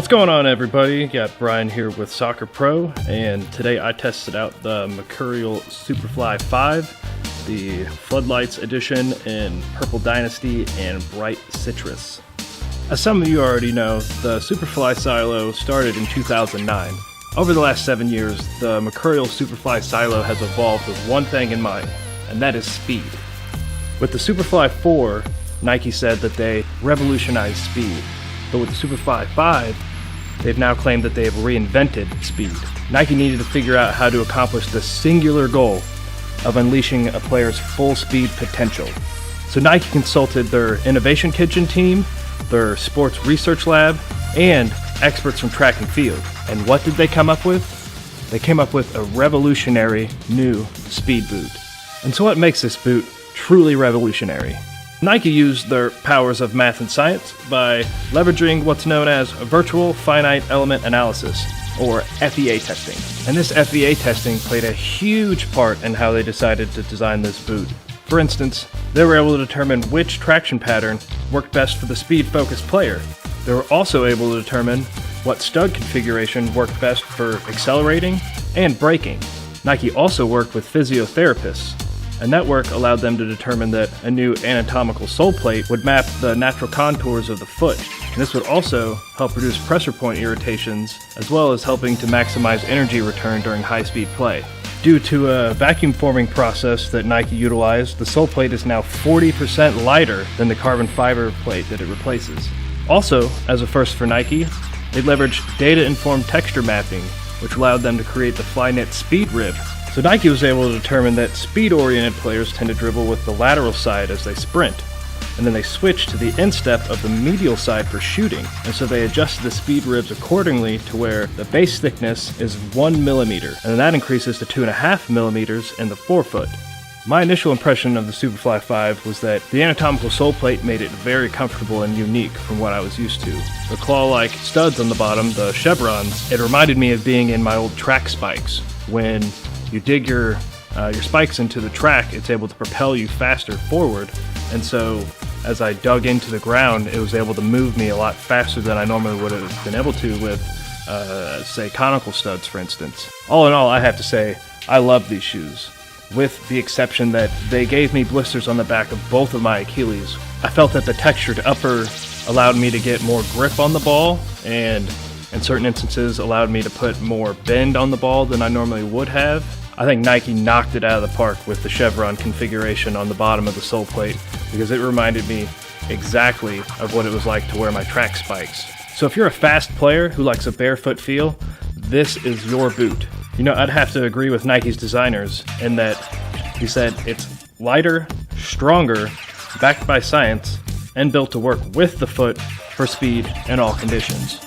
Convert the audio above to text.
What's going on, everybody? Got Brian here with Soccer Pro, and today I tested out the Mercurial Superfly V, the Floodlights edition in Purple Dynasty and Bright Citrus. As some of you already know, the Superfly silo started in 2009. Over the last 7 years, the Mercurial Superfly silo has evolved with one thing in mind, and that is speed. With the Superfly 4, Nike said that they revolutionized speed. But with the Superfly 5, they've now claimed that they have reinvented speed. Nike needed to figure out how to accomplish the singular goal of unleashing a player's full speed potential. So Nike consulted their innovation kitchen team, their sports research lab, and experts from track and field. And what did they come up with? They came up with a revolutionary new speed boot. And so what makes this boot truly revolutionary? Nike used their powers of math and science by leveraging what's known as virtual finite element analysis, or FEA testing. And this FEA testing played a huge part in how they decided to design this boot. For instance, they were able to determine which traction pattern worked best for the speed-focused player. They were also able to determine what stud configuration worked best for accelerating and braking. Nike also worked with physiotherapists, and that work allowed them to determine that a new anatomical sole plate would map the natural contours of the foot. And this would also help reduce pressure point irritations, as well as helping to maximize energy return during high-speed play. Due to a vacuum forming process that Nike utilized, the sole plate is now 40% lighter than the carbon fiber plate that it replaces. Also, as a first for Nike, they leveraged data-informed texture mapping, which allowed them to create the Flyknit speed rib. So Nike was able to determine that speed-oriented players tend to dribble with the lateral side as they sprint, and then they switched to the instep of the medial side for shooting, and so they adjusted the speed ribs accordingly to where the base thickness is 1 millimeter, and then that increases to 2.5 millimeters in the forefoot. My initial impression of the Superfly 5 was that the anatomical sole plate made it very comfortable and unique from what I was used to. The claw-like studs on the bottom, the chevrons, it reminded me of being in my old track spikes. When you dig your spikes into the track, it's able to propel you faster forward, and so as I dug into the ground, it was able to move me a lot faster than I normally would have been able to with, say, conical studs, for instance. All in all, I have to say, I love these shoes, with the exception that they gave me blisters on the back of both of my Achilles. I felt that the textured upper allowed me to get more grip on the ball, and in certain instances allowed me to put more bend on the ball than I normally would have. I think Nike knocked it out of the park with the chevron configuration on the bottom of the sole plate, because it reminded me exactly of what it was like to wear my track spikes. So if you're a fast player who likes a barefoot feel, this is your boot. You know, I'd have to agree with Nike's designers in that he said it's lighter, stronger, backed by science, and built to work with the foot for speed in all conditions.